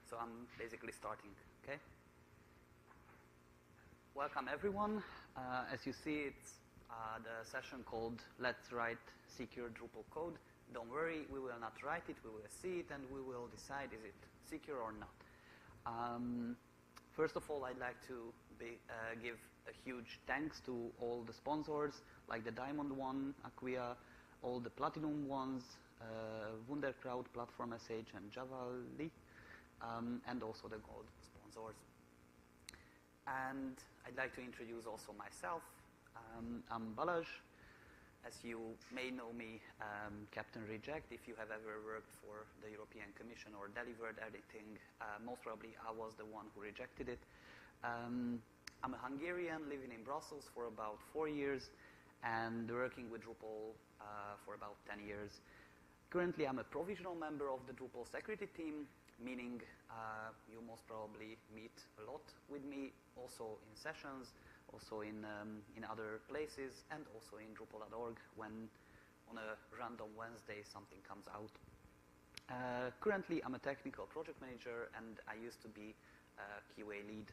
So I'm basically starting, okay? Welcome everyone. As you see, it's the session called Let's Write Secure Drupal Code. Don't worry, we will not write it, we will see it, and we will decide is it secure or not. First of all, I'd like to give a huge thanks to all the sponsors, like the Diamond one, Acquia, all the Platinum ones, Wunderkraut, Platform SH, and Javali, and also the Gold sponsors. And I'd like to introduce also myself. I'm Balázs. As you may know me, Captain Reject. If you have ever worked for the European Commission or delivered anything, most probably I was the one who rejected it. I'm a Hungarian living in Brussels for about 4 years and working with Drupal for about 10 years. Currently, I'm a provisional member of the Drupal security team, meaning you most probably meet a lot with me, also in sessions, also in other places, and also in Drupal.org when on a random Wednesday something comes out. Currently, I'm a technical project manager, and I used to be a QA lead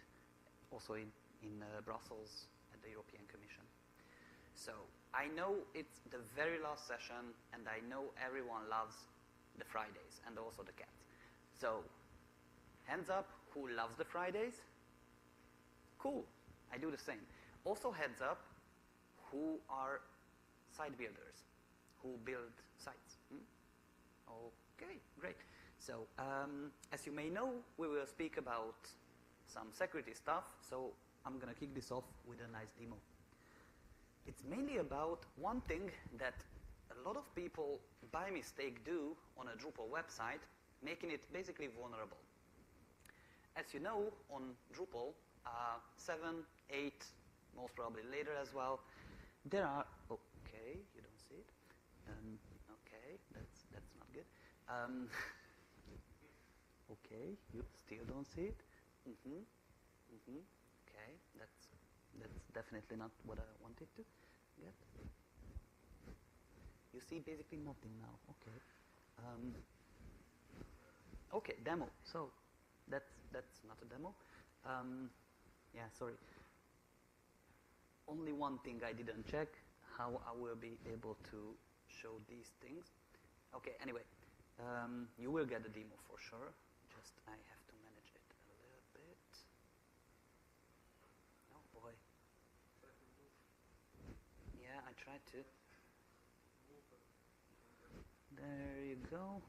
also in Brussels at the European Commission. So I know it's the very last session, and I know everyone loves the Fridays and also the cats. So hands up, who loves the Fridays? Cool. I do the same. Also heads up, who are site builders, who build sites. Okay, great. So as you may know, we will speak about some security stuff, so I'm going to kick this off with a nice demo. It's mainly about one thing that a lot of people by mistake do on a Drupal website, making it basically vulnerable. As you know, on Drupal 7, 8, most probably later as well, there are, okay, you don't see it. Okay, that's not good. Okay, you still don't see it. Okay, that's definitely not what I wanted to get. You see basically nothing now. Okay. Okay, demo. So that's not a demo. Yeah, sorry. Only one thing I didn't check, how I will be able to show these things. Okay, anyway, you will get the demo for sure. Just I have to manage it a little bit. Oh boy. Yeah, I tried to. There you go.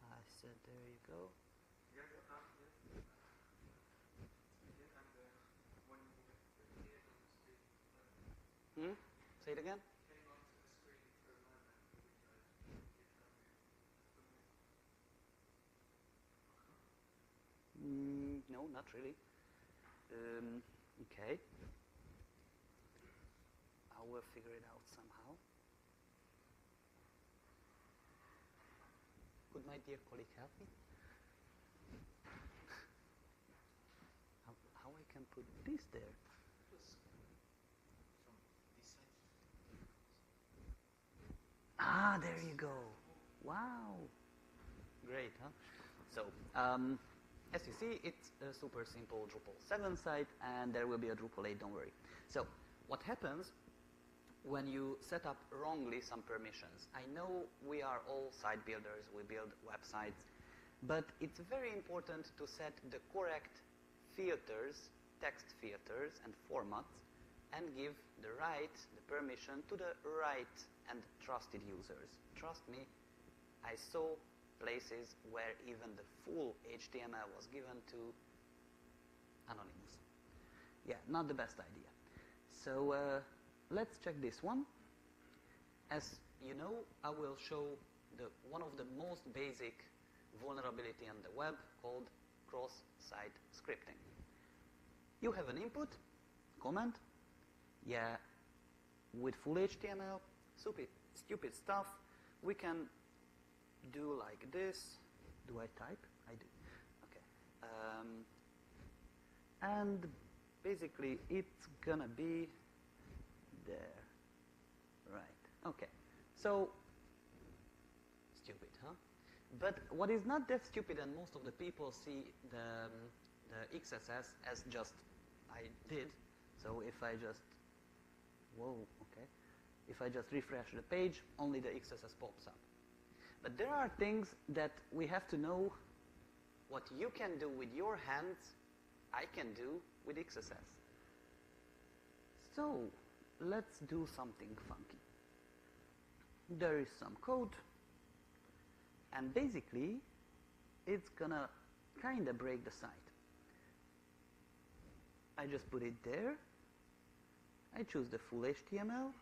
I said there you go. Say it again? No, not really. Okay. I will figure it out somehow. Could my dear colleague help me? How I can put this there? Ah, there you go. Wow. Great, huh? So, as you see, it's a super simple Drupal 7 site, and there will be a Drupal 8, don't worry. So, what happens when you set up wrongly some permissions? I know we are all site builders, we build websites, but it's very important to set the correct filters, text filters and formats, and give the permission to the right and trusted users. Trust me, I saw places where even the full HTML was given to anonymous. Yeah, not the best idea. So let's check this one. As you know, I will show one of the most basic vulnerability on the web called cross-site scripting. You have an input, comment, yeah, with full HTML, stupid stuff. We can do like this. Do I type? I do. Okay. And basically, it's gonna be there. Right. Okay. So, stupid, huh? But what is not that stupid, and most of the people see the XSS as just I did. So if I just, if I just refresh the page, only the XSS pops up. But there are things that we have to know. What you can do with your hands, I can do with XSS. So let's do something funky. There is some code, and basically it's gonna kind of break the site. I just put it there. I choose the full HTML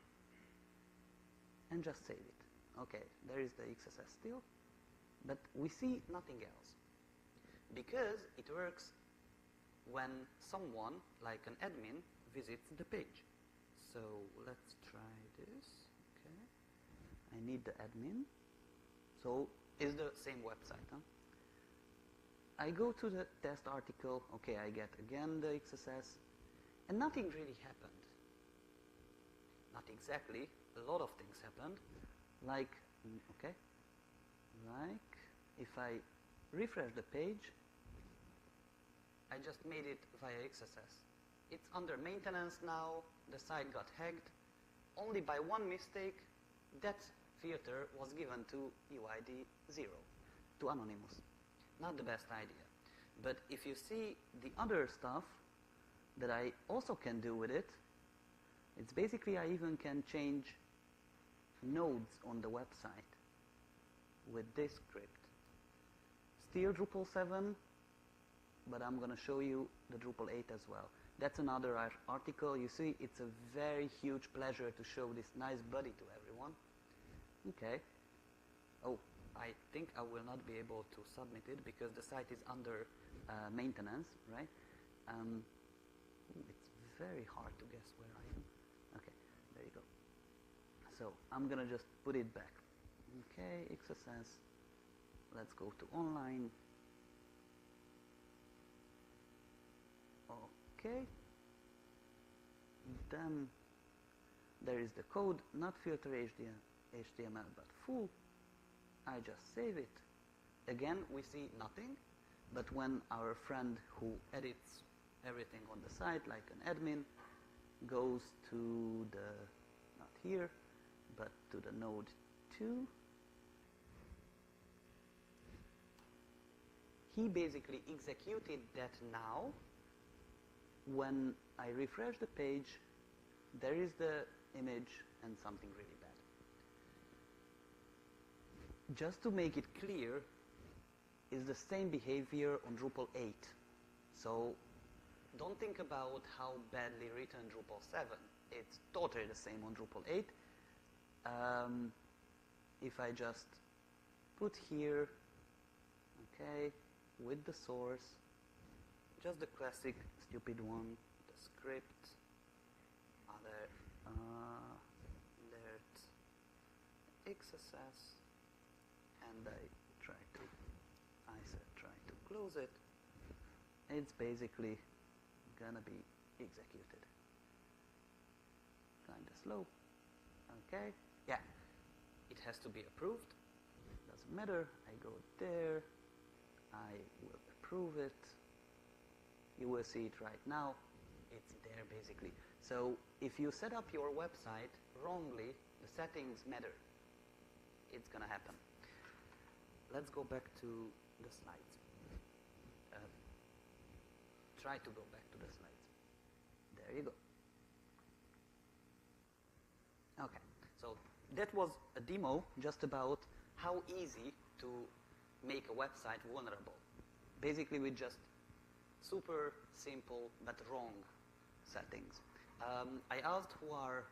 and just save it. Okay, there is the XSS still, but we see nothing else because it works when someone, like an admin, visits the page. So let's try this. Okay, I need the admin. So it's the same website. Huh? I go to the test article. Okay, I get again the XSS, and nothing really happened. Not exactly. A lot of things happened. Like, okay, like if I refresh the page, I just made it via XSS. It's under maintenance now. The site got hacked. Only by one mistake, that filter was given to UID 0, to anonymous. Not the best idea. But if you see the other stuff that I also can do with it, it's basically I even can change nodes on the website with this script. Still Drupal 7, but I'm going to show you the Drupal 8 as well. That's another article. You see, it's a very huge pleasure to show this nice buddy to everyone. Okay. Oh, I think I will not be able to submit it because the site is under maintenance, right? It's very hard to guess where I am. Okay, there you go. So I'm going to just put it back. Okay, XSS. Let's go to online. Okay. Then there is the code, not filter HTML, but full. I just save it. Again, we see nothing. But when our friend who edits everything on the site, like an admin, goes to the, not here, but to the node 2, he basically executed that now. When I refresh the page, there is the image and something really bad. Just to make it clear, is the same behavior on Drupal 8. So don't think about how badly written Drupal 7. It's totally the same on Drupal 8. If I just put here, okay, with the source, just the classic stupid one, the script, other alert, XSS, and I try to close it. It's basically gonna be executed. Kind of slow. Okay, yeah, it has to be approved. Doesn't matter. I go there. I will approve it. You will see it right now. It's there basically. So if you set up your website wrongly, the settings matter. It's gonna happen. Let's go back to the slides. Try to go back to the slides. There you go. Okay, so that was a demo just about how easy to make a website vulnerable. Basically with just super simple but wrong settings. I asked who are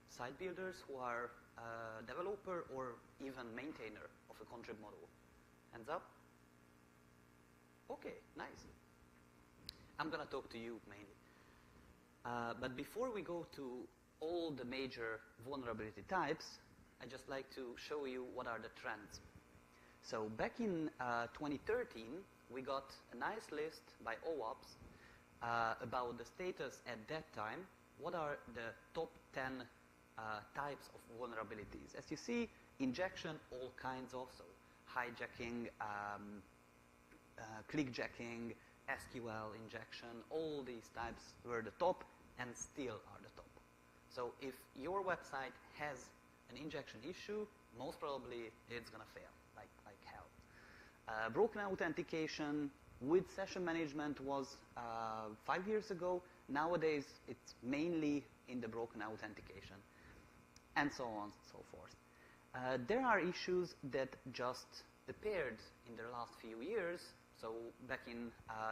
site builders, who are developer or even maintainer of a contrib module. Hands up? Okay, nice. I'm going to talk to you mainly. But before we go to all the major vulnerability types, I'd just like to show you what are the trends. So back in 2013, we got a nice list by OWASP about the status at that time. What are the top 10 types of vulnerabilities? As you see, injection, all kinds of. So hijacking, clickjacking, SQL injection, all these types were the top and still are the top. So if your website has an injection issue, most probably it's going to fail, like hell. Broken authentication with session management was 5 years ago. Nowadays, it's mainly in the broken authentication, and so on and so forth. There are issues that just appeared in the last few years. So back in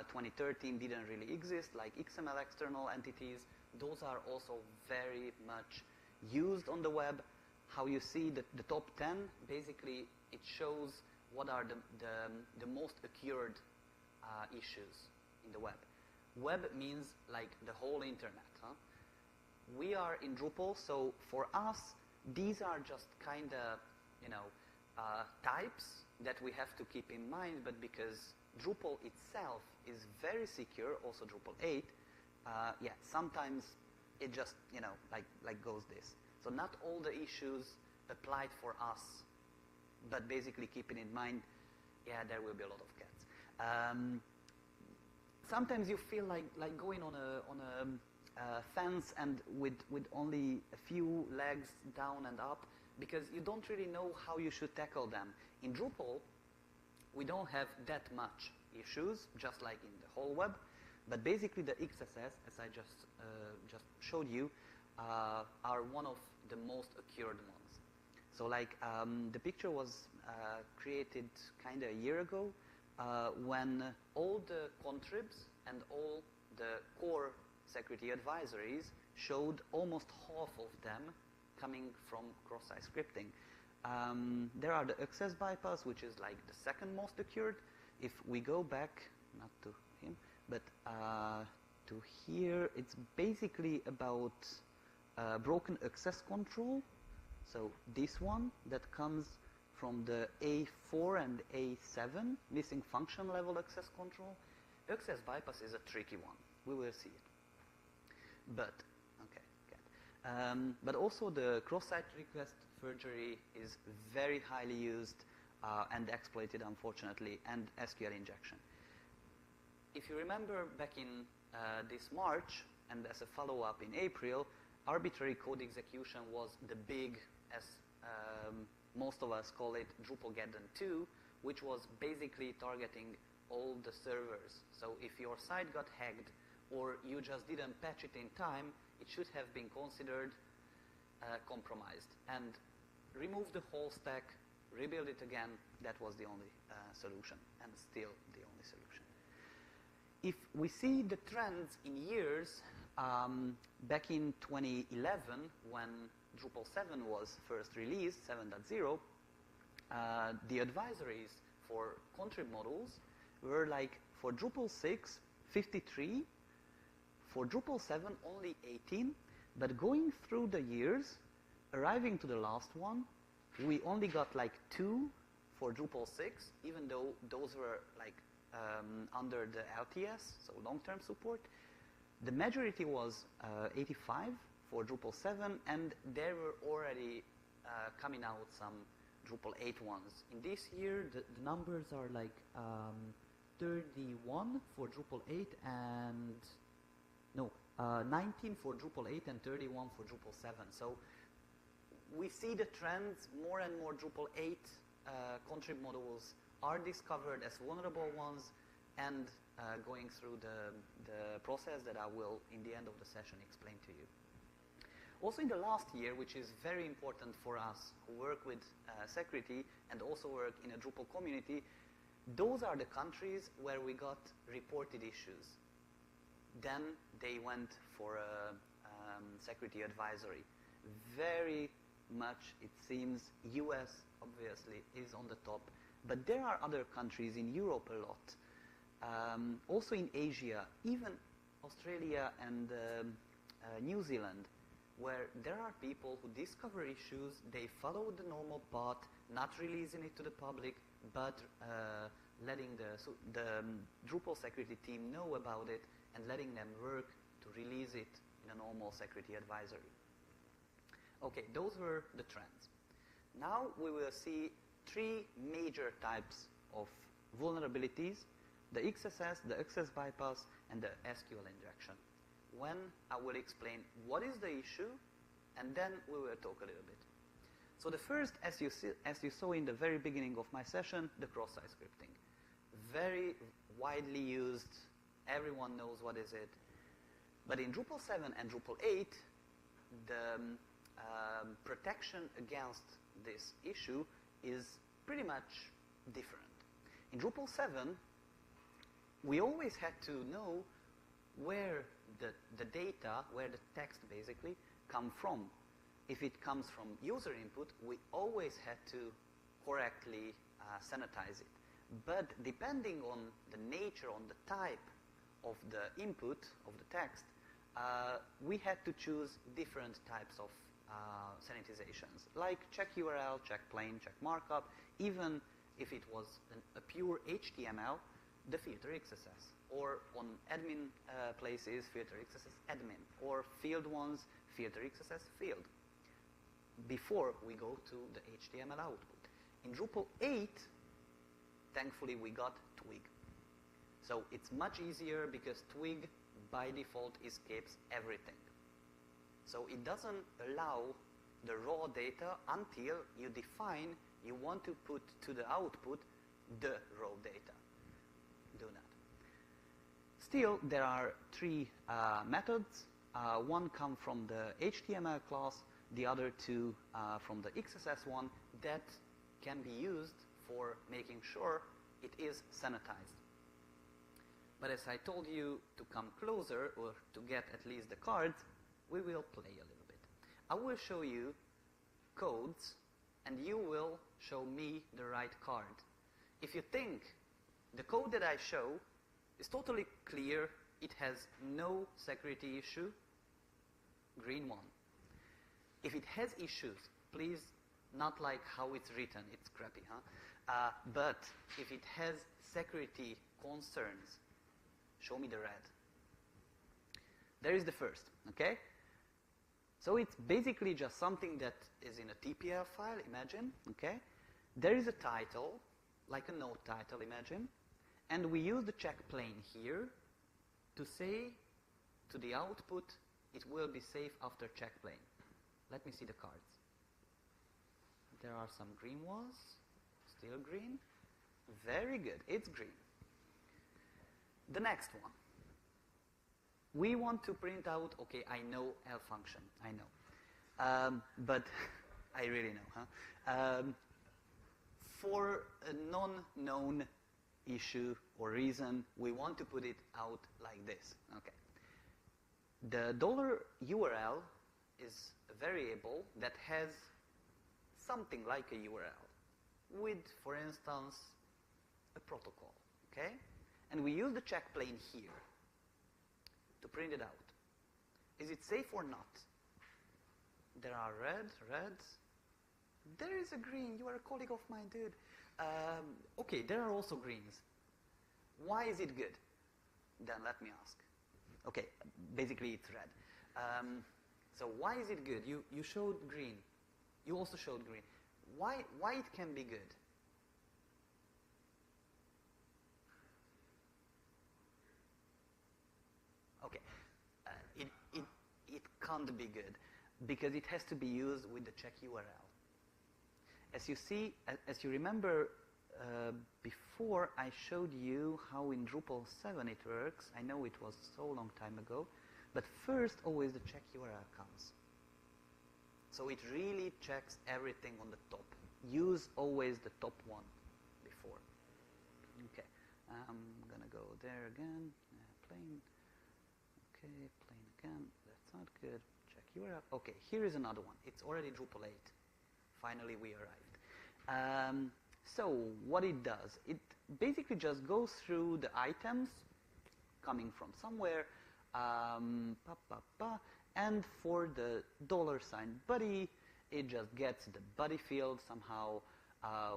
2013 didn't really exist, like XML external entities. Those are also very much used on the web. How you see the top 10, basically it shows what are the most occurred issues in the web. Web means like the whole internet. Huh? We are in Drupal, so for us, these are just kind of, types that we have to keep in mind, but because Drupal itself is very secure, also Drupal 8, sometimes it just, like goes this. So not all the issues applied for us, but basically keeping in mind, there will be a lot of cats. Sometimes you feel like going on a fence and with only a few legs down and up, because you don't really know how you should tackle them. In Drupal, we don't have that much issues, just like in the whole web, but basically the XSS, as I just showed you, are one of the most occurred ones. So like the picture was created kind of a year ago when all the contribs and all the core security advisories showed almost half of them coming from cross-site scripting. There are the access bypass, which is like the second most occurred. If we go back, not to him, but to here, it's basically about broken access control. So this one that comes from the A4 and A7, missing function level access control. Access bypass is a tricky one. We will see it. But, but also the cross-site request forgery is very highly used and exploited, unfortunately, and SQL injection. If you remember back in this March, and as a follow-up in April, arbitrary code execution was the big, as most of us call it, DrupalGeddon 2, which was basically targeting all the servers. So if your site got hacked or you just didn't patch it in time, it should have been considered compromised. And remove the whole stack, rebuild it again, that was the only solution, and still the only solution. If we see the trends in years, back in 2011, when Drupal 7 was first released, 7.0, the advisories for contrib modules were like, for Drupal 6, 53, for Drupal 7, only 18, but going through the years, arriving to the last one, we only got like 2 for Drupal 6, even though those were like under the LTS, so long-term support. The majority was 85 for Drupal 7, and there were already coming out some Drupal 8 ones. In this year, the numbers are like 31 for Drupal 8 and, no, 19 for Drupal 8 and 31 for Drupal 7. So we see the trends, more and more Drupal 8 contrib modules are discovered as vulnerable ones and going through the process that I will, in the end of the session, explain to you. Also in the last year, which is very important for us who work with security and also work in a Drupal community, those are the countries where we got reported issues. Then they went for a security advisory. Very much, it seems, US obviously is on the top, but there are other countries in Europe a lot. Also in Asia, even Australia and New Zealand, where there are people who discover issues, they follow the normal path, not releasing it to the public, but letting the Drupal security team know about it and letting them work to release it in a normal security advisory. Okay, those were the trends. Now we will see three major types of vulnerabilities: the XSS, the access bypass, and the SQL injection. When I will explain what is the issue, and then we will talk a little bit. So the first, as you saw in the very beginning of my session, the cross-site scripting. Very widely used, everyone knows what is it. But in Drupal 7 and Drupal 8, the protection against this issue is pretty much different. In Drupal 7, we always had to know where the data, where the text basically, come from. If it comes from user input, we always had to correctly sanitize it. But depending on the nature, on the type of the input of the text, we had to choose different types of sanitizations, like check URL, check plain, check markup. Even if it was a pure HTML, the filter XSS, or on admin places, filter XSS admin, or field ones, filter XSS field, before we go to the HTML output. In Drupal 8, thankfully we got Twig. So it's much easier because Twig by default escapes everything. So it doesn't allow the raw data until you define you want to put to the output the raw data. Do not. Still, there are three methods. One comes from the HTML class, the other two from the XSS one, that can be used for making sure it is sanitized. But as I told you to come closer, or to get at least the cards, we will play a little bit. I will show you codes, and you will show me the right card. If you think the code that I show is totally clear, it has no security issue, green one. If it has issues, please, not like how it's written, it's crappy, huh? But if it has security concerns, show me the red. There is the first, okay? So it's basically just something that is in a TPL file, imagine, okay? There is a title, like a node title, imagine, and we use the check plain here to say to the output, it will be safe after check plain. Let me see the cards. There are some green ones, still green. Very good, it's green. The next one. We want to print out, okay, I know L function, I know. But I really know, huh? For a non-known issue or reason, we want to put it out like this, okay. The $URL is a variable that has something like a URL with, for instance, a protocol, okay? And we use the check plain here to print it out. Is it safe or not? There are reds. There is a green. You are a colleague of mine, dude. Okay, there are also greens. Why is it good? Then let me ask. Okay, basically it's red. So why is it good? You showed green. You also showed green. Why it can be good? Okay, it can't be good because it has to be used with the check URL. As you see, as you remember, before I showed you how in Drupal 7 it works. I know it was so long time ago, but first always the check URL comes. So it really checks everything on the top. Use always the top one before. Okay, I'm gonna go there again. Plain. Okay, plain again. That's not good. Check URL. Okay, here is another one. It's already Drupal 8. Finally, we arrived. So what it does, it basically just goes through the items coming from somewhere, and for the $sign body, it just gets the body field somehow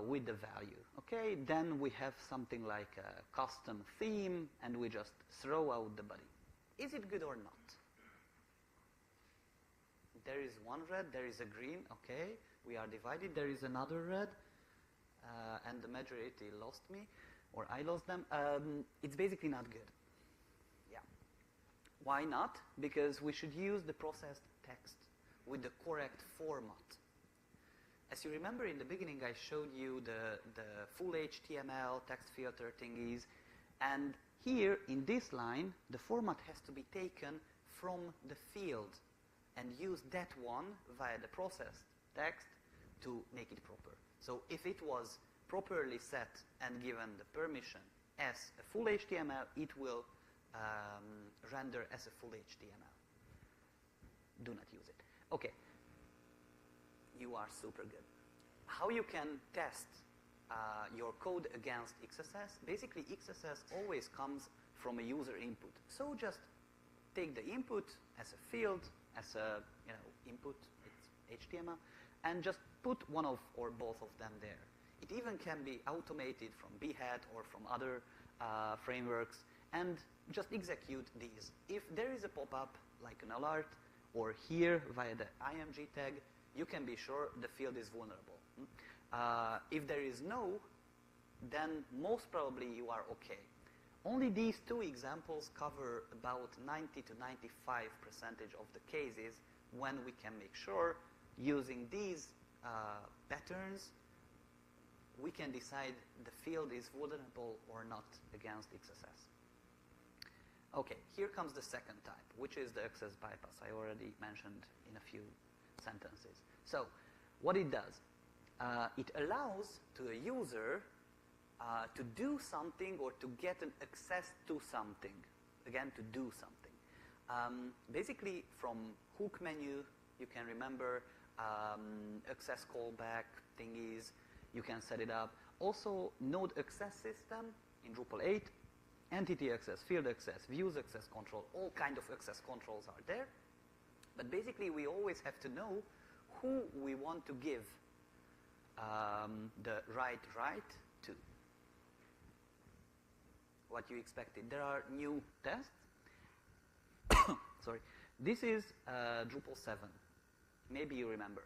with the value. Okay, then we have something like a custom theme, and we just throw out the body. Is it good or not? There is one red, there is a green. Okay, we are divided. There is another red. and the majority lost me, or I lost them, it's basically not good. Yeah. Why not? Because we should use the processed text with the correct format. As you remember in the beginning, I showed you the full HTML text filter thingies, and here in this line, the format has to be taken from the field and use that one via the processed text to make it proper. So if it was properly set and given the permission as a full HTML, it will render as a full HTML. Do not use it. Okay. You are super good. How you can test your code against XSS? Basically, XSS always comes from a user input. So just take the input as a field, as a input, it's HTML, and just put one of or both of them there. It even can be automated from Behat or from other frameworks, and just execute these. If there is a pop-up like an alert, or here via the img tag, you can be sure the field is vulnerable. If there is no, then most probably you are okay. Only these two examples cover about 90 to 95% of the cases when we can make sure, using these patterns, we can decide the field is vulnerable or not against XSS. Okay, here comes the second type, which is the access bypass. I already mentioned in a few sentences. So, what it does, it allows to a user to do something or to get an access to something. Again, to do something. Basically, from hook menu, you can remember access callback thingies. You can set it up. Also, node access system in Drupal 8, entity access, field access, views access control, all kind of access controls are there. But basically, we always have to know who we want to give the right to. What you expected. There are new tests. Sorry. This is Drupal 7. Maybe you remember.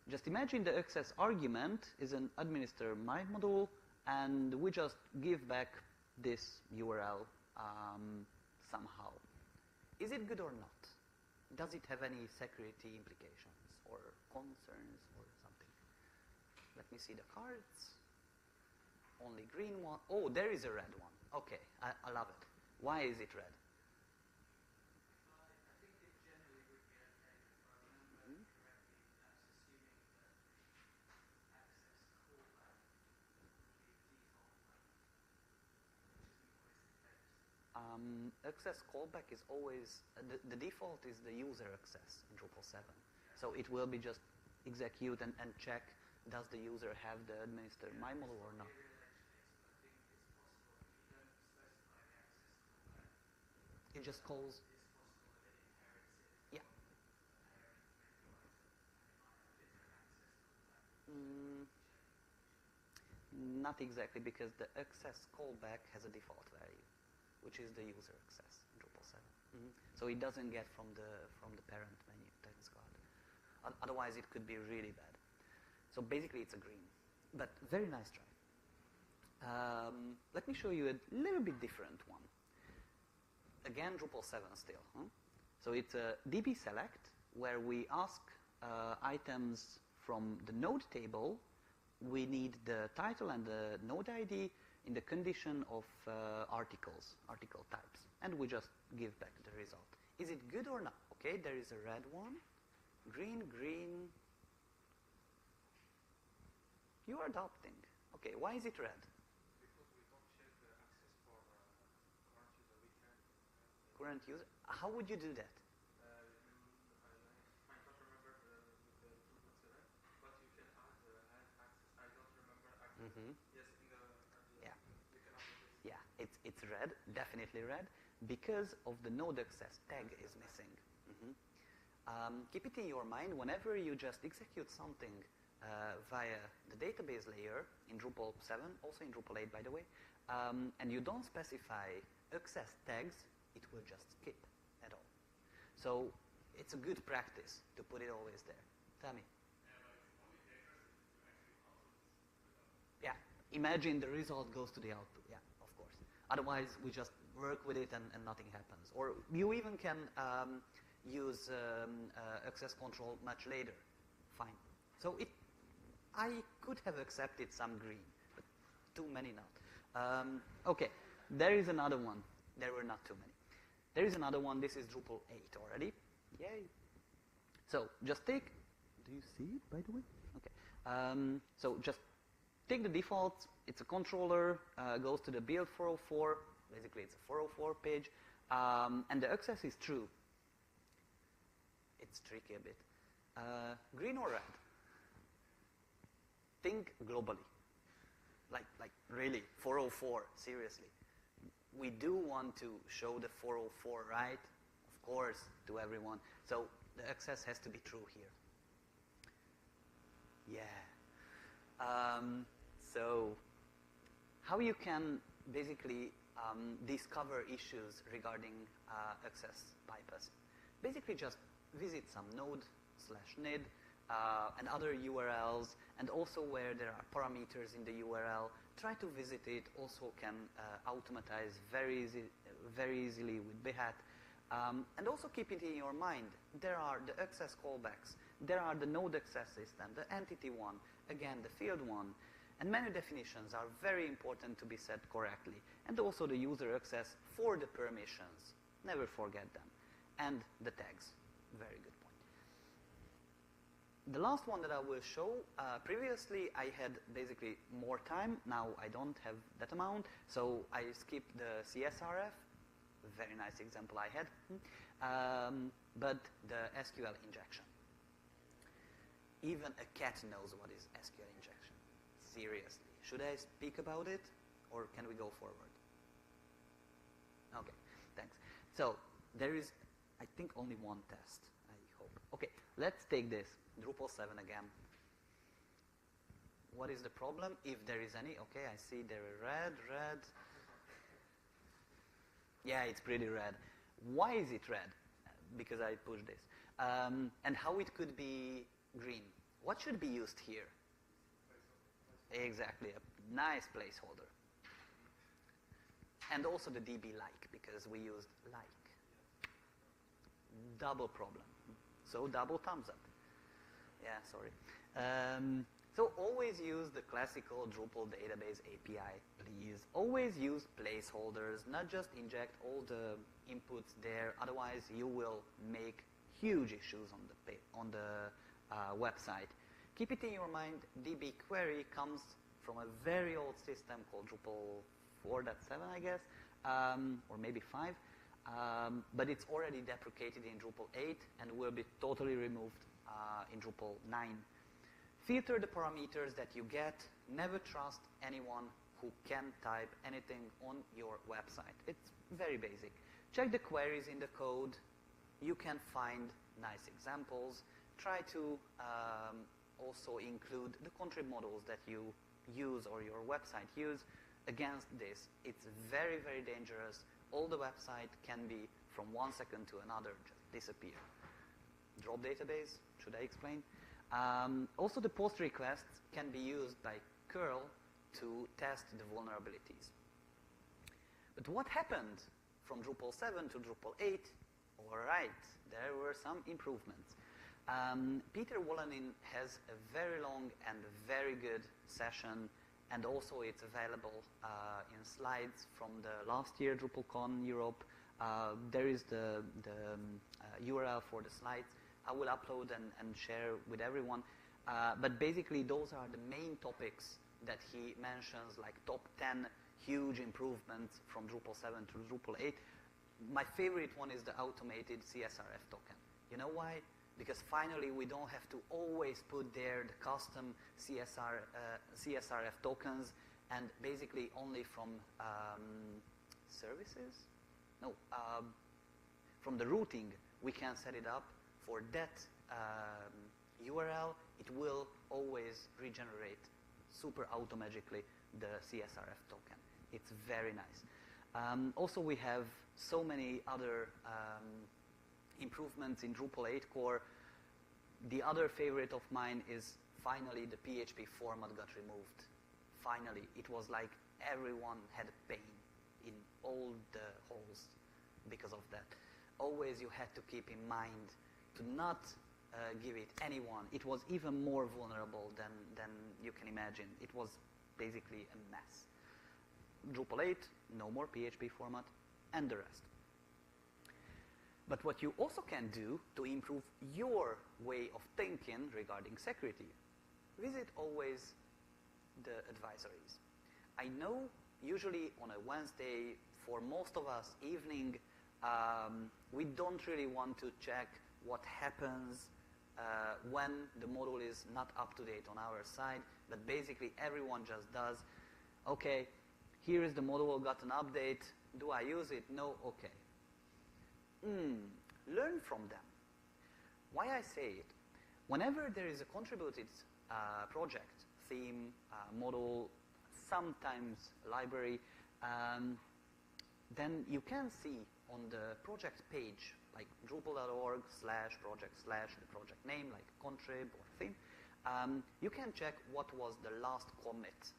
Just imagine the access argument is an administer my module, and we just give back this URL somehow. Is it good or not? Does it have any security implications or concerns or something? Let me see the cards. Only green one. Oh, there is a red one. Okay, I love it. Why is it red? I think it generally would be okay if I remember correctly. That's assuming that the access callback would be default mode, which isn't always the case. Access callback is always, the default is the user access in Drupal 7. So it will be just execute and check, does the user have the administer my model or not? It just calls. It's possible that it inherits it. Yeah. Not exactly, because the access callback has a default value, which is the user access in Drupal 7. So it doesn't get from the parent menu. Thanks God. Otherwise, it could be really bad. So basically, it's a green, but very nice try. Let me show you a little bit different one. Again, Drupal 7 still. So it's a DB select, where we ask items from the node table. We need the title and the node ID in the condition of articles, article types. And we just give back the result. Is it good or not? Okay, there is a red one. Green, green. You are adopting. Okay, why is it red? Because we don't check the access for current user. We can. Current user? How would you do that? I don't remember the Drupal 7, but you can add access. I don't remember access. Yes, in the Yeah. we can update this. Yeah, it's red, definitely red, because of the node access tag is missing. Keep it in your mind whenever you just execute something via the database layer in Drupal 7, also in Drupal 8, by the way, and you don't specify access tags, it will just skip at all. So it's a good practice to put it always there. Tell me. imagine the result goes to the output. Yeah, of course. Otherwise, we just work with it and nothing happens. Or you even can use access control much later. Fine. So I could have accepted some green, but too many not. Okay, there is another one. There were not too many. There is another one. This is Drupal 8 already. Yay. So just take, do you see it, by the way? Okay. So just take the defaults. It's a controller, goes to the build 404. Basically, it's a 404 page. And the access is true. It's tricky a bit. Green or red? Think globally. Like really, 404, seriously. We do want to show the 404 right, of course, to everyone. So the access has to be true here. Yeah. So how you can basically discover issues regarding access bypass? Basically just visit some node/nid and other URLs, and also where there are parameters in the URL, try to visit it. Also can automatize very easily with Behat. And also keep it in your mind. There are the access callbacks. There are the node access system, the entity one, again the field one. And menu definitions are very important to be set correctly. And also the user access for the permissions. Never forget them. And the tags. Very good point. The last one that I will show, previously I had basically more time. Now I don't have that amount. So I skipped the CSRF. Very nice example I had. But the SQL injection. Even a cat knows what is SQL injection. Seriously. Should I speak about it, or can we go forward? Okay, thanks. So there is, I think, only one test, I hope. Okay, let's take this. Drupal 7 again. What is the problem, if there is any? Okay, I see there is red. Yeah, it's pretty red. Why is it red? Because I pushed this. And how it could be green? What should be used here? Exactly, a nice placeholder. And also the DB like, because we used like. Double problem. So double thumbs up. Yeah, sorry. So always use the classical Drupal database API, please. Always use placeholders, not just inject all the inputs there. Otherwise, you will make huge issues on the website. Keep it in your mind. DB query comes from a very old system called Drupal 4.7, I guess, or maybe 5. But it's already deprecated in Drupal 8 and will be totally removed in Drupal 9. Filter the parameters that you get. Never trust anyone who can type anything on your website. It's very basic. Check the queries in the code. You can find nice examples. Try to also include the contrib models that you use or your website use. Against this, it's very, very dangerous. All the website can be from 1 second to another, just disappear. Drop database, should I explain? Also, the post requests can be used by curl to test the vulnerabilities. But what happened from Drupal 7 to Drupal 8? All right, there were some improvements. Peter Wolonin has a very long and very good session, and also it's available in slides from the last year DrupalCon Europe. There is the URL for the slides. I will upload and share with everyone. But basically, those are the main topics that he mentions, like top 10 huge improvements from Drupal 7 to Drupal 8. My favorite one is the automated CSRF token. You know why? Because finally, we don't have to always put there the custom CSRF tokens, and basically only from services? No, from the routing, we can set it up for that URL. It will always regenerate super automagically the CSRF token. It's very nice. Also, we have so many other improvements in Drupal 8 core. The other favorite of mine is finally the PHP format got removed. finally, it was like everyone had pain in all the holes because of that. Always you had to keep in mind to not give it anyone. It was even more vulnerable than you can imagine. It was basically a mess. Drupal 8, no more PHP format, and the rest. But what you also can do to improve your way of thinking regarding security, visit always the advisories. I know usually on a Wednesday, for most of us, evening, we don't really want to check what happens when the module is not up to date on our side, but basically everyone just does, okay, here is the module, got an update, do I use it? No, okay. Learn from them. Why I say it? Whenever there is a contributed project, theme, module, sometimes library, then you can see on the project page, like drupal.org/project/ the project name, like contrib or theme, you can check what was the last commit.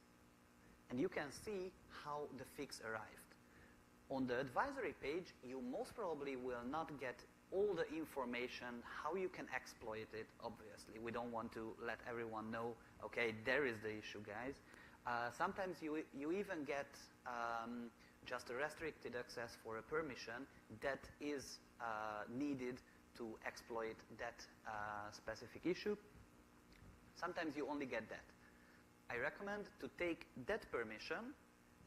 And you can see how the fix arrived. On the advisory page, you most probably will not get all the information, how you can exploit it, obviously. We don't want to let everyone know, okay, there is the issue, guys. Sometimes you even get just a restricted access for a permission that is needed to exploit that specific issue. Sometimes you only get that. I recommend to take that permission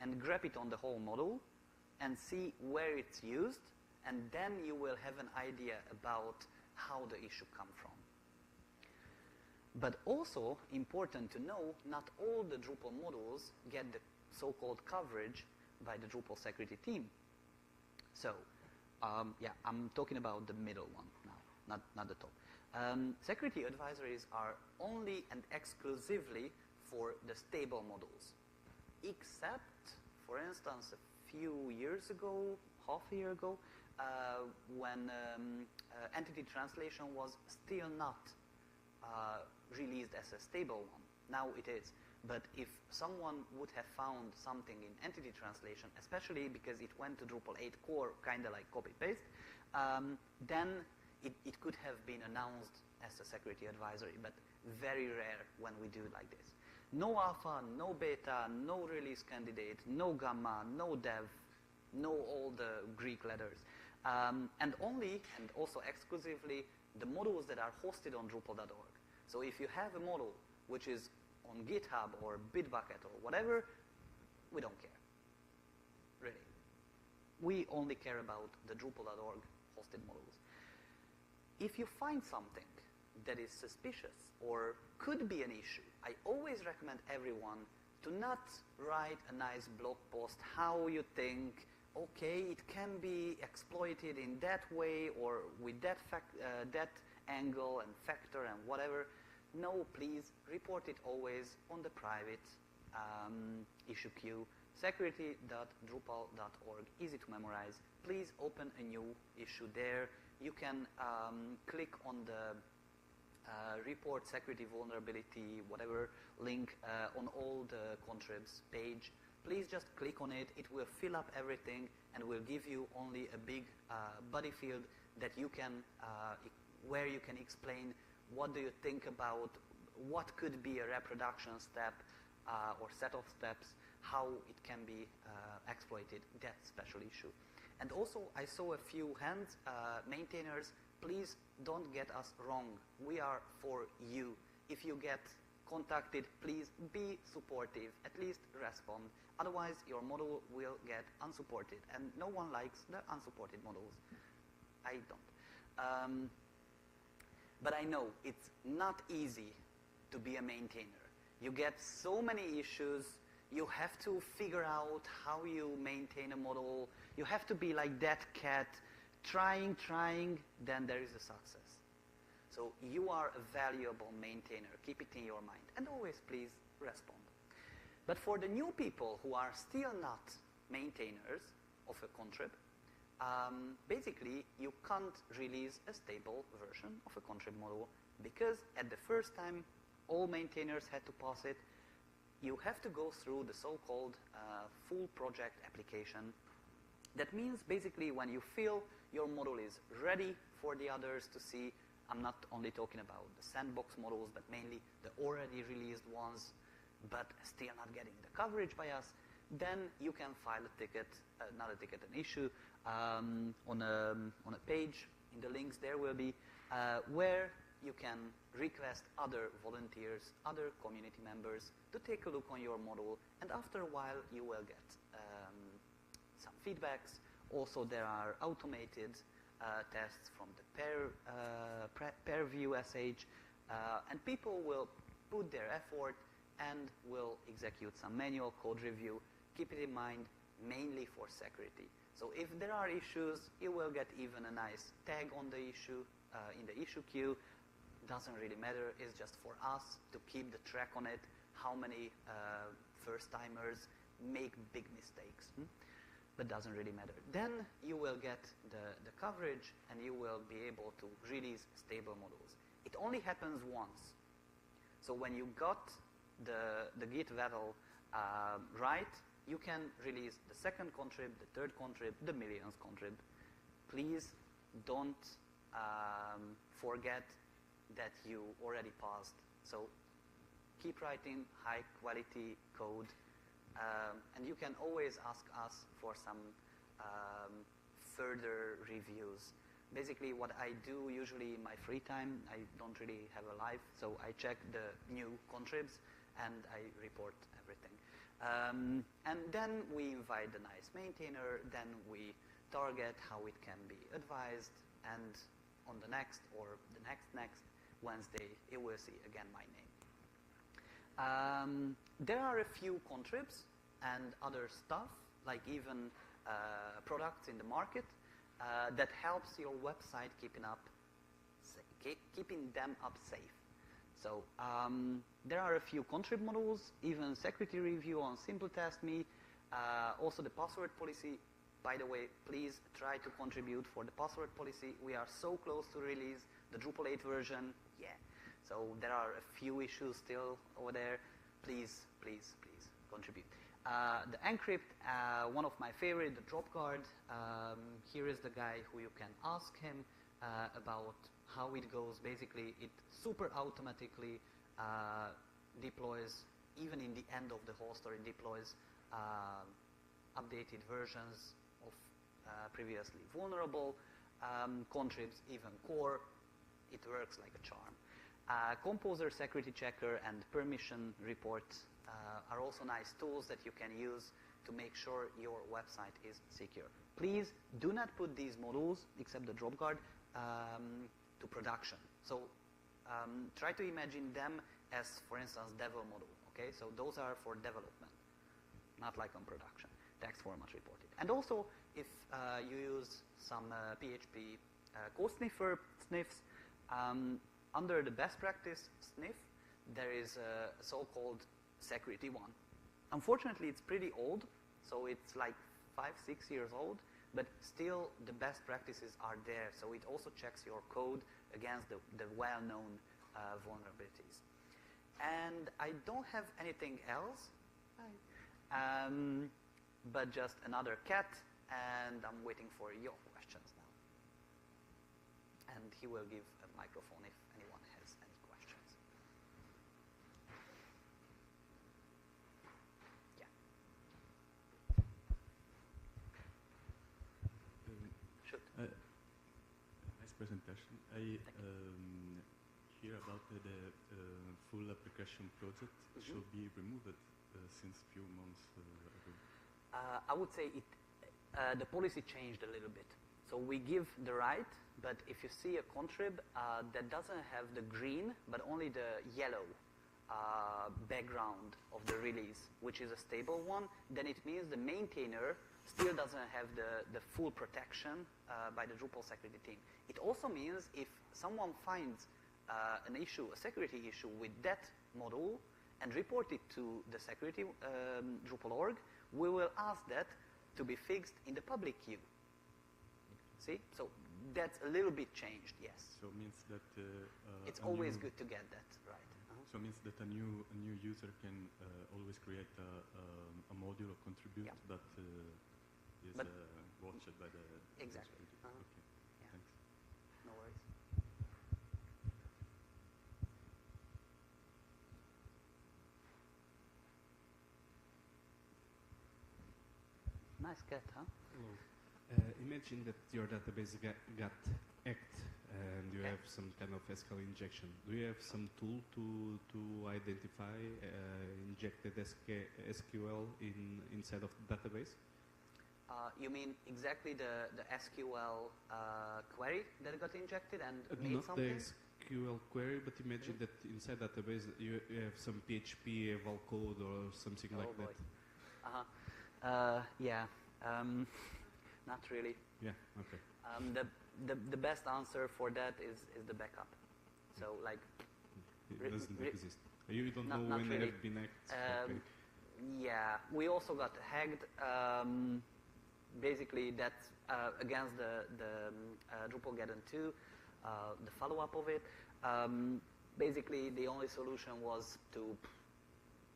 and grab it on the whole module and see where it's used, and then you will have an idea about how the issue come from. But also important to know, not all the Drupal modules get the so-called coverage by the Drupal security team. So, yeah, I'm talking about the middle one now, not the top. Security advisories are only and exclusively for the stable modules, except, for instance, a few years ago, half a year ago, when entity translation was still not released as a stable one. Now it is. But if someone would have found something in entity translation, especially because it went to Drupal 8 core, kind of like copy-paste, then it could have been announced as a security advisory, but very rare when we do it like this. No alpha, no beta, no release candidate, no gamma, no dev, no all the Greek letters. And only, and also exclusively, the modules that are hosted on Drupal.org. So if you have a module which is on GitHub or Bitbucket or whatever, we don't care, really. We only care about the Drupal.org hosted modules. If you find something that is suspicious or could be an issue, I always recommend everyone to not write a nice blog post how you think, okay, it can be exploited in that way or with that angle and factor and whatever. No, please report it always on the private issue queue, security.drupal.org, easy to memorize. Please open a new issue there. You can click on the report security vulnerability, whatever link on all the contribs page. Please just click on it. It will fill up everything and will give you only a big body field that you can, where you can explain what do you think about what could be a reproduction step or set of steps, how it can be exploited, that special issue. And also, I saw a few hands, maintainers, please don't get us wrong. We are for you. If you get contacted, please be supportive, at least respond. Otherwise, your module will get unsupported, and no one likes the unsupported modules. I don't. But I know it's not easy to be a maintainer. You get so many issues. You have to figure out how you maintain a module. You have to be like that cat, trying, then there is a success. So you are a valuable maintainer. Keep it in your mind. And always please respond. But for the new people who are still not maintainers of a contrib, basically you can't release a stable version of a contrib module because at the first time all maintainers had to pass it. you have to go through the so-called full project application. That means basically when you feel your model is ready for the others to see, I'm not only talking about the sandbox models, but mainly the already released ones, but still not getting the coverage by us, then you can file a ticket, not a ticket, an issue, on a page. In the links there will be, where you can request other volunteers, other community members to take a look on your model, and after a while you will get some feedbacks. Also there are automated tests from the peer review SH, and people will put their effort and will execute some manual code review. Keep it in mind, mainly for security. So if there are issues, you will get even a nice tag on the issue, in the issue queue. Doesn't really matter, it's just for us to keep the track on it, how many first-timers make big mistakes. But doesn't really matter. Then you will get the coverage and you will be able to release stable models. It only happens once. So when you got the Git value right, you can release the second contrib, the third contrib, the millionth contrib. Please don't forget that you already passed. So keep writing high quality code, and you can always ask us for some further reviews. Basically what I do usually in my free time, I don't really have a life, so I check the new contribs and I report everything. And then we invite the nice maintainer, then we target how it can be advised, and on the next or the next Wednesday, you will see again my name. There are a few contribs and other stuff, like even products in the market that helps your website keeping them up safe. So there are a few contrib models, even security review on Simple Test Me, also the password policy. By the way, please try to contribute for the password policy. We are so close to release the Drupal 8 version. Yeah. So there are a few issues still over there. Please, please, please contribute. The encrypt, one of my favorite, the drop guard. Here is the guy who you can ask him about how it goes. Basically, it super automatically deploys, even in the end of the host, or it deploys updated versions of previously vulnerable contribs, even core. It works like a charm. Composer security checker and permission report are also nice tools that you can use to make sure your website is secure. Please do not put these models, except the drop guard, to production. So try to imagine them as, for instance, devil model. Okay, so those are for development, not like on production. Text format reported. And also, if you use some PHP code sniffs, under the best practice sniff, there is a so-called security one. Unfortunately, it's pretty old, so it's like 5-6 years old, but still the best practices are there. So it also checks your code against the well-known vulnerabilities. And I don't have anything else, but just another cat, and I'm waiting for your questions now. And he will give a microphone if anyone has any questions. Yeah. Shoot. Nice presentation. I hear about the full application project should be removed since few months ago. I would say the policy changed a little bit. So we give the right, but if you see a contrib that doesn't have the green, but only the yellow background of the release, which is a stable one, then it means the maintainer still doesn't have the full protection by the Drupal security team. It also means if someone finds an issue, a security issue with that model, and report it to the security Drupal org, we will ask that to be fixed in the public queue. See? So that's a little bit changed, yes. So it means that... it's always good to get that right. So it means that a new user can always create a module or contribute that is watched by the Exactly. user. Okay. Yeah. Thanks. No worries. Nice cat, huh? Hello. Imagine that your database got hacked and you have some kind of SQL injection. Do you have some tool to identify injected SQL inside of the database? You mean exactly the SQL query that got injected and made Not something? the SQL query, but imagine that inside database you have some PHP eval code or something like boy. that. Yeah. Not really. Yeah. Okay. The best answer for that is the backup. So like. It doesn't exist. You don't know not when really. they have been hacked. Okay. Yeah, we also got hacked. Basically, that's against the DrupalCamp 2, the follow-up of it. Basically, the only solution was to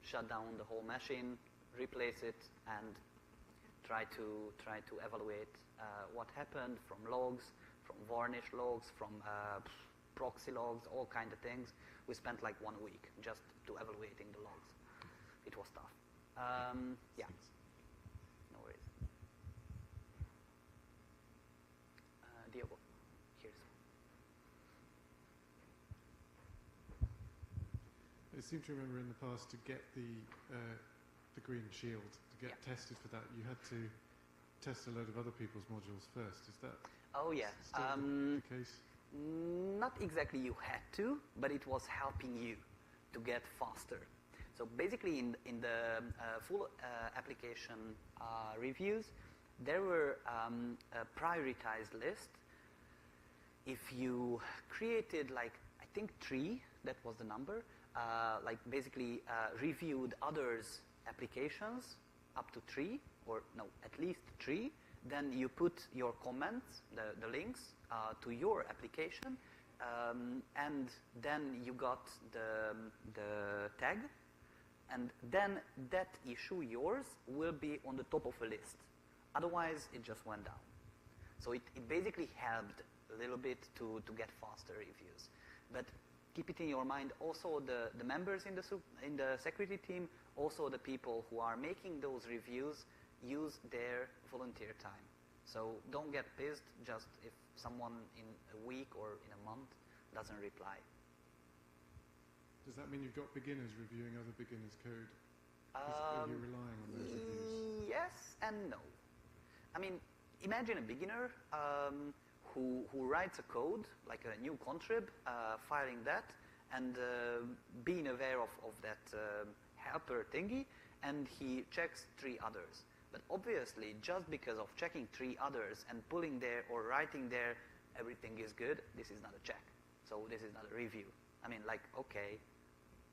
shut down the whole machine, replace it, and try to evaluate what happened from logs, from varnish logs, from proxy logs, all kind of things. We spent like 1 week just to evaluating the logs. It was tough. Yeah. No worries. Diego, here's. I seem to remember in the past to get the green shield, to get tested for that, you had to test a load of other people's modules first. Is that Oh yeah. still the case? Not exactly you had to, but it was helping you to get faster. So basically in the full application reviews, there were a prioritized list. If you created like, I think 3, that was the number, like basically reviewed others' applications up to 3, or no, at least 3, then you put your comments, the links to your application, and then you got the tag, and then that issue, yours, will be on the top of a list. Otherwise, it just went down. So it basically helped a little bit to get faster reviews. But keep it in your mind, also the members in the security team, also the people who are making those reviews, use their volunteer time. So don't get pissed just if someone in a week or in a month doesn't reply. Does that mean you've got beginners reviewing other beginners' code? Are you relying on those reviews? Yes and no. I mean, imagine a beginner who writes a code, like a new contrib, filing that, and being aware of that helper thingy, and he checks 3 others. But obviously, just because of checking 3 others and pulling there or writing there, everything is good, this is not a check. So this is not a review. I mean, like, okay,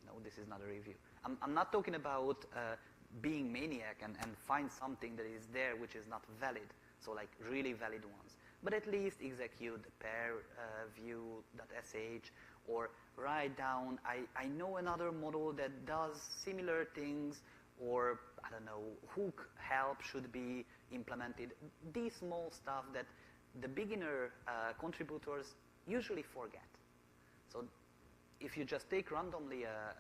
no, this is not a review. I'm not talking about being maniac and find something that is there which is not valid. So like really valid ones. But at least execute the pair view.sh or write down, I know another model that does similar things, or I don't know, hook help should be implemented. These small stuff that the beginner contributors usually forget. So if you just take randomly a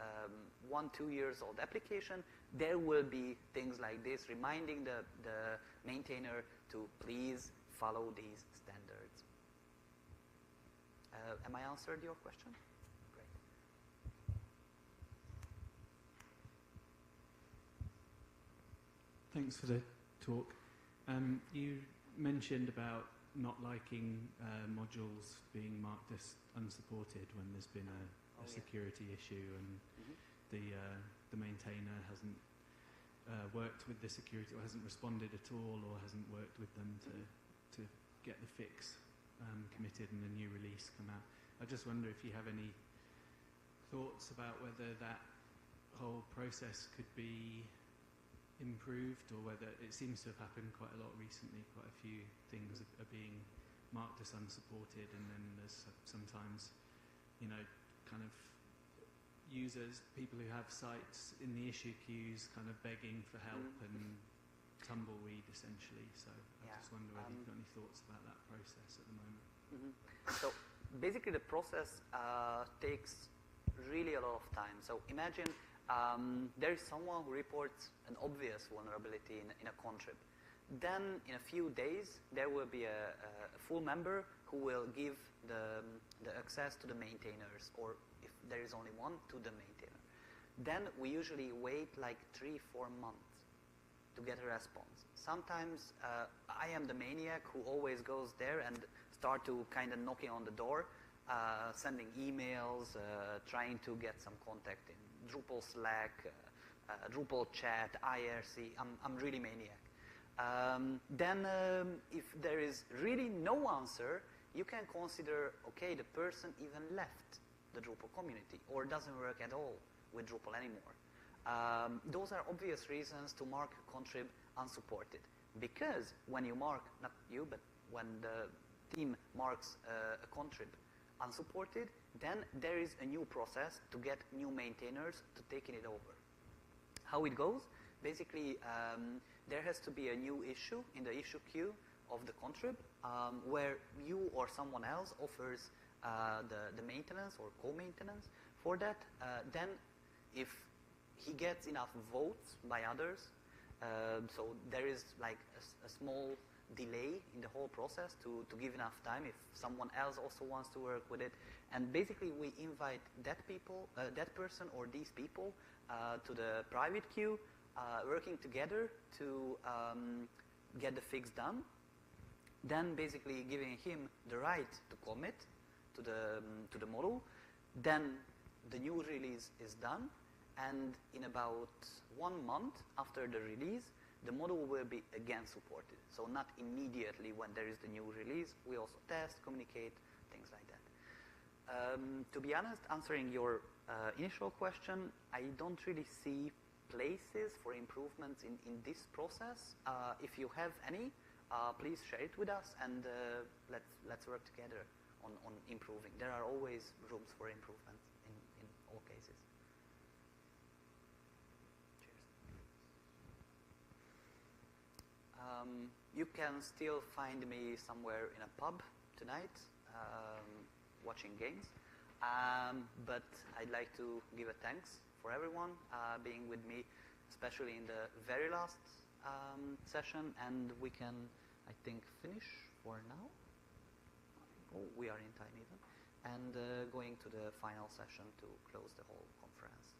1-2 years old application, there will be things like this reminding the maintainer to please follow these standards. Am I answered your question? Great. Thanks for the talk. You mentioned about not liking modules being marked as unsupported when there's been a security issue and the maintainer hasn't worked with the security or hasn't responded at all or hasn't worked with them to get the fix committed and a new release come out. I just wonder if you have any thoughts about whether that whole process could be improved, or whether it seems to have happened quite a lot recently. Quite a few things are being marked as unsupported, and then there's sometimes, kind of users, people who have sites in the issue queues kind of begging for help and tumbleweed essentially. So I just wonder whether you've got any thoughts about that process at the moment. So basically the process takes really a lot of time. So imagine there is someone who reports an obvious vulnerability in a contrib. Then in a few days there will be a full member who will give the access to the maintainers, or if there is only one, to the maintainer. Then we usually wait like 3-4 months to get a response. Sometimes I am the maniac who always goes there and start to kind of knocking on the door, sending emails, trying to get some contact in Drupal Slack, Drupal chat, IRC. I'm really maniac. Then if there is really no answer, you can consider, okay, the person even left the Drupal community or doesn't work at all with Drupal anymore. Those are obvious reasons to mark a contrib unsupported, because when you mark, not you, but when the team marks a contrib unsupported, then there is a new process to get new maintainers to taking it over. How it goes? Basically, there has to be a new issue in the issue queue of the contrib where you or someone else offers the maintenance or co-maintenance for that. Then if he gets enough votes by others, so there is like a small delay in the whole process to give enough time if someone else also wants to work with it. And basically we invite that person or these people to the private queue, working together to get the fix done. Then basically giving him the right to commit to the model. Then the new release is done, and in about 1 month after the release, the model will be again supported. So not immediately when there is the new release. We also test, communicate, things like that. To be honest, answering your initial question, I don't really see places for improvements in this process. If you have any, please share it with us, and let's work together on improving. There are always rooms for improvement in all cases. You can still find me somewhere in a pub tonight, watching games. But I'd like to give a thanks for everyone being with me, especially in the very last session. And we can, I think, finish for now. Oh, we are in time even. And going to the final session to close the whole conference.